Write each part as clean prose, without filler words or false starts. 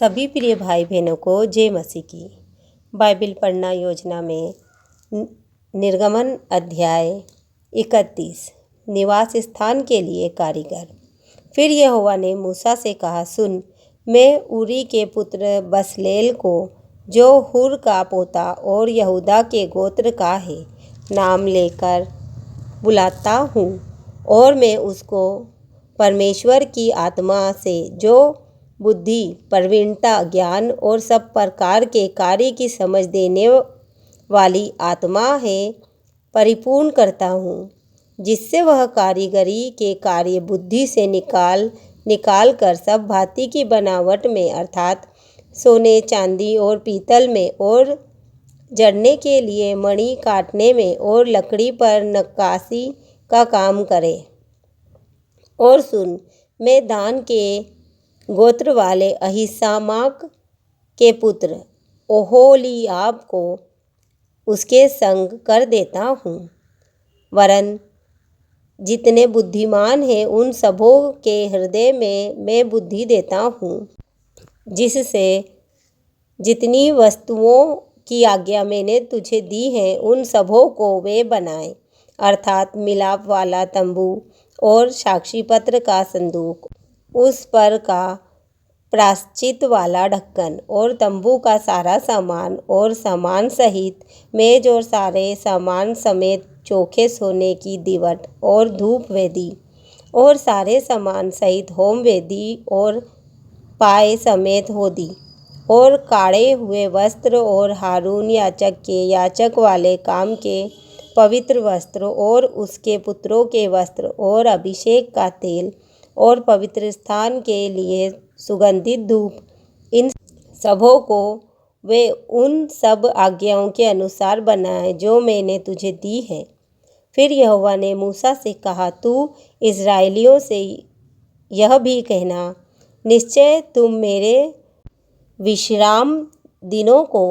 सभी प्रिय भाई बहनों को जय मसीह की। बाइबिल पढ़ना योजना में निर्गमन अध्याय 31 निवास स्थान के लिए कारीगर। फिर यहोवा ने मूसा से कहा, सुन, मैं उरी के पुत्र बसलेल को, जो हुर का पोता और यहूदा के गोत्र का है, नाम लेकर बुलाता हूँ, और मैं उसको परमेश्वर की आत्मा से, जो बुद्धि, प्रवीणता, ज्ञान और सब प्रकार के कार्य की समझ देने वाली आत्मा है, परिपूर्ण करता हूँ, जिससे वह कारीगरी के कार्य बुद्धि से निकाल कर सब भांति की बनावट में, अर्थात सोने, चांदी और पीतल में, और जड़ने के लिए मणि काटने में, और लकड़ी पर नक्काशी का काम करे। और सुन, मैं दान के गोत्र वाले अहीसामाक के पुत्र ओहोलीआब को उसके संग कर देता हूँ, वरन जितने बुद्धिमान हैं उन सबों के हृदय में मैं बुद्धि देता हूँ, जिससे जितनी वस्तुओं की आज्ञा मैंने तुझे दी है उन सबों को वे बनाए, अर्थात मिलाप वाला तंबू और साक्षी पत्र का संदूक, उस पर का प्रायश्चित वाला ढक्कन, और तंबू का सारा सामान, और सामान सहित मेज, और सारे सामान समेत चोखे सोने की दीवट, और धूप वेदी, और सारे सामान सहित होम वेदी, और पाए समेत होदी, और काढ़े हुए वस्त्र, और हारून याजक के याजक वाले काम के पवित्र वस्त्र, और उसके पुत्रों के वस्त्र, और अभिषेक का तेल, और पवित्र स्थान के लिए सुगंधित धूप, इन सबों को वे उन सब आज्ञाओं के अनुसार बनाए जो मैंने तुझे दी है। फिर यहोवा ने मूसा से कहा, तू इस्राएलियों से यह भी कहना, निश्चय तुम मेरे विश्राम दिनों को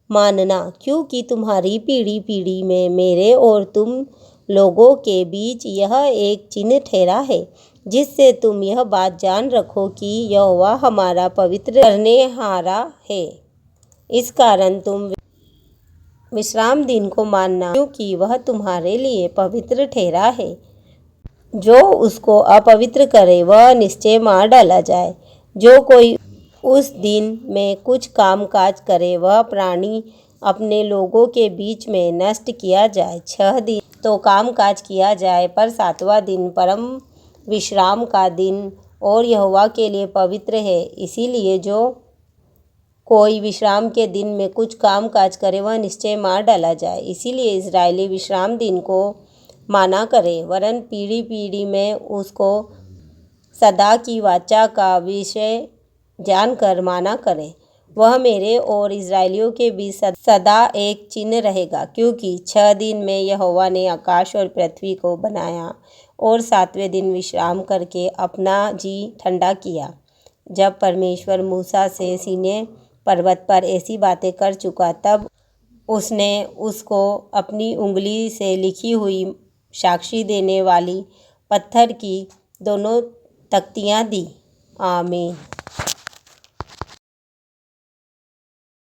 मानना, क्योंकि तुम्हारी पीढ़ी पीढ़ी में मेरे और तुम लोगों के बीच यह एक चिन्ह ठहरा है, जिससे तुम यह बात जान रखो कि यहोवा हमारा पवित्र करनेहारा है। इस कारण तुम विश्राम दिन को मानना, क्योंकि वह तुम्हारे लिए पवित्र ठहरा है। जो उसको अपवित्र करे वह निश्चय मार डाला जाए। जो कोई उस दिन में कुछ काम काज करे वह प्राणी अपने लोगों के बीच में नष्ट किया जाए। 6 दिन तो काम काज किया जाए, पर 7वां दिन परम विश्राम का दिन और यहोवा के लिए पवित्र है। इसीलिए जो कोई विश्राम के दिन में कुछ काम काज करे वह निश्चय मार डाला जाए। इसीलिए इस्राएली विश्राम दिन को माना करे, वरन पीढ़ी पीढ़ी में उसको सदा की वाचा का विषय जानकर माना करे। वह मेरे और इस्राएलियों के बीच सदा एक चिन्ह रहेगा, क्योंकि 6 दिन में यहोवा ने आकाश और पृथ्वी को बनाया, और 7वें दिन विश्राम करके अपना जी ठंडा किया। जब परमेश्वर मूसा से सीनै पर्वत पर ऐसी बातें कर चुका, तब उसने उसको अपनी उंगली से लिखी हुई साक्षी देने वाली पत्थर की दोनों तख्तियाँ दी। आमीन।